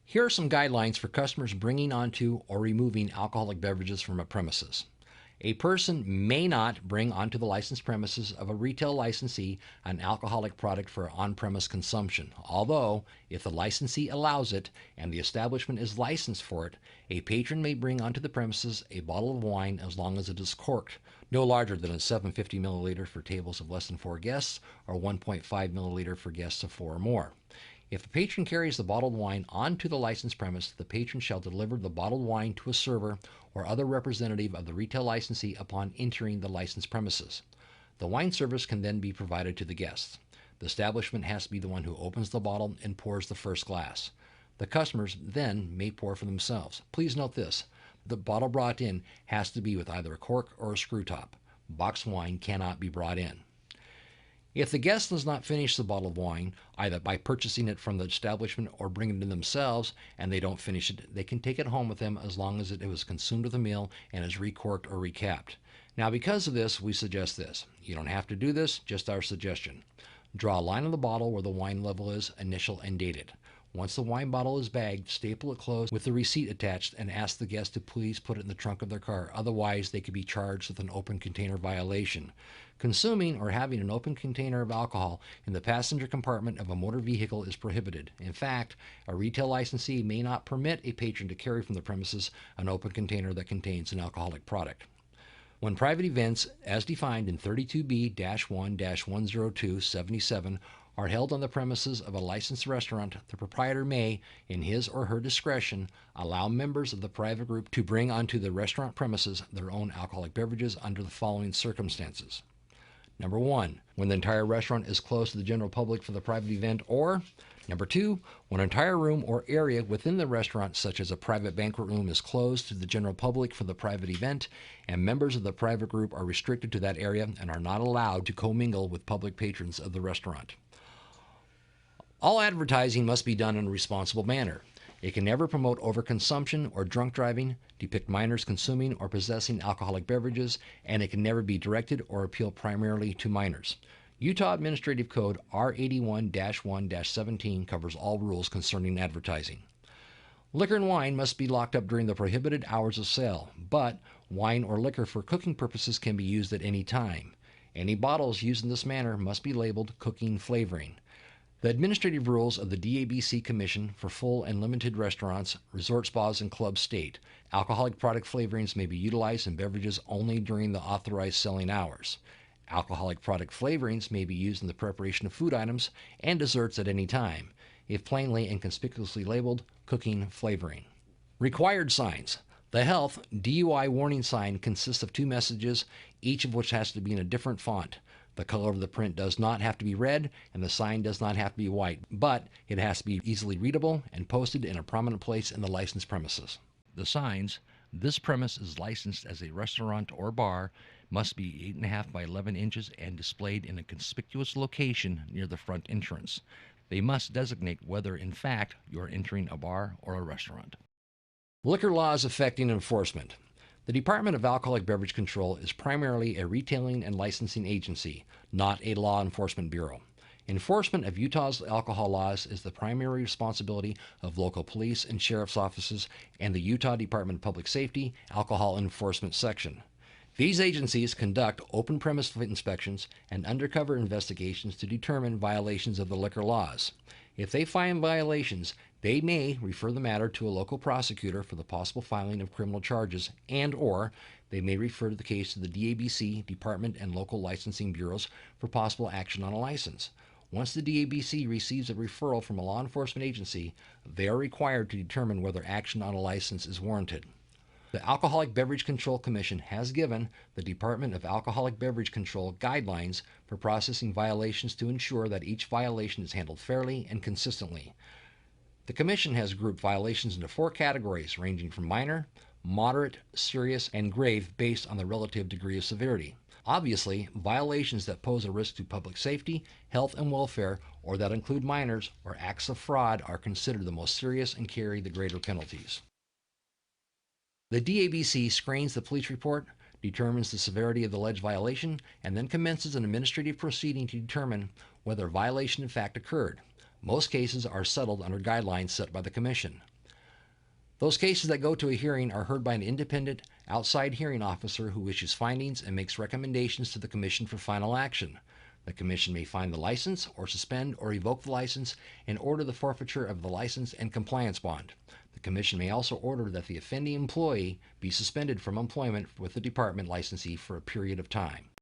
Here are some guidelines for customers bringing onto or removing alcoholic beverages from a premises. A person may not bring onto the licensed premises of a retail licensee an alcoholic product for on-premise consumption, although, if the licensee allows it and the establishment is licensed for it, a patron may bring onto the premises a bottle of wine as long as it is corked, no larger than a 750 milliliter for tables of less than 4 guests or 1.5 milliliter for guests of 4 or more. If the patron carries the bottled wine onto the licensed premise, the patron shall deliver the bottled wine to a server or other representative of the retail licensee upon entering the licensed premises. The wine service can then be provided to the guests. The establishment has to be the one who opens the bottle and pours the first glass. The customers then may pour for themselves. Please note this: the bottle brought in has to be with either a cork or a screw top. Boxed wine cannot be brought in. If the guest does not finish the bottle of wine, either by purchasing it from the establishment or bringing it in themselves, and they don't finish it, they can take it home with them as long as it was consumed with a meal and is recorked or recapped. Now, because of this, we suggest this. You don't have to do this, just our suggestion. Draw a line on the bottle where the wine level is, initial and date it. Once the wine bottle is bagged, staple it closed with the receipt attached and ask the guest to please put it in the trunk of their car. Otherwise, they could be charged with an open container violation. Consuming or having an open container of alcohol in the passenger compartment of a motor vehicle is prohibited. In fact, a retail licensee may not permit a patron to carry from the premises an open container that contains an alcoholic product. When private events, as defined in 32B-1-102-77, are held on the premises of a licensed restaurant, the proprietor may, in his or her discretion, allow members of the private group to bring onto the restaurant premises their own alcoholic beverages under the following circumstances. Number 1, when the entire restaurant is closed to the general public for the private event, or number 2, when an entire room or area within the restaurant, such as a private banquet room, is closed to the general public for the private event, and members of the private group are restricted to that area and are not allowed to commingle with public patrons of the restaurant. All advertising must be done in a responsible manner. It can never promote overconsumption or drunk driving, depict minors consuming or possessing alcoholic beverages, and it can never be directed or appeal primarily to minors. Utah Administrative Code R81-1-17 covers all rules concerning advertising. Liquor and wine must be locked up during the prohibited hours of sale, but wine or liquor for cooking purposes can be used at any time. Any bottles used in this manner must be labeled cooking flavoring. The administrative rules of the DABC Commission for full and limited restaurants, resort spas, and clubs state alcoholic product flavorings may be utilized in beverages only during the authorized selling hours. Alcoholic product flavorings may be used in the preparation of food items and desserts at any time, if plainly and conspicuously labeled cooking flavoring. Required signs. The health DUI warning sign consists of 2 messages, each of which has to be in a different font. The color of the print does not have to be red, and the sign does not have to be white, but it has to be easily readable and posted in a prominent place in the licensed premises. The signs, "This premise is licensed as a restaurant or bar," must be 8.5 by 11 inches and displayed in a conspicuous location near the front entrance. They must designate whether, in fact, you are entering a bar or a restaurant. Liquor laws affecting enforcement. The Department of Alcoholic Beverage Control is primarily a retailing and licensing agency, not a law enforcement bureau. Enforcement of Utah's alcohol laws is the primary responsibility of local police and sheriff's offices and the Utah Department of Public Safety Alcohol Enforcement Section. These agencies conduct open premise inspections and undercover investigations to determine violations of the liquor laws. If they find violations, they may refer the matter to a local prosecutor for the possible filing of criminal charges, and/or they may refer the case to the DABC, Department, and local licensing bureaus for possible action on a license. Once the DABC receives a referral from a law enforcement agency, they are required to determine whether action on a license is warranted. The Alcoholic Beverage Control Commission has given the Department of Alcoholic Beverage Control guidelines for processing violations to ensure that each violation is handled fairly and consistently. The Commission has grouped violations into 4 categories ranging from minor, moderate, serious, and grave based on the relative degree of severity. Obviously, violations that pose a risk to public safety, health, and welfare, or that include minors or acts of fraud, are considered the most serious and carry the greater penalties. The DABC screens the police report, determines the severity of the alleged violation, and then commences an administrative proceeding to determine whether a violation in fact occurred. Most cases are settled under guidelines set by the Commission. Those cases that go to a hearing are heard by an independent, outside hearing officer who issues findings and makes recommendations to the Commission for final action. The Commission may find the license, or suspend or revoke the license, and order the forfeiture of the license and compliance bond. The Commission may also order that the offending employee be suspended from employment with the department licensee for a period of time.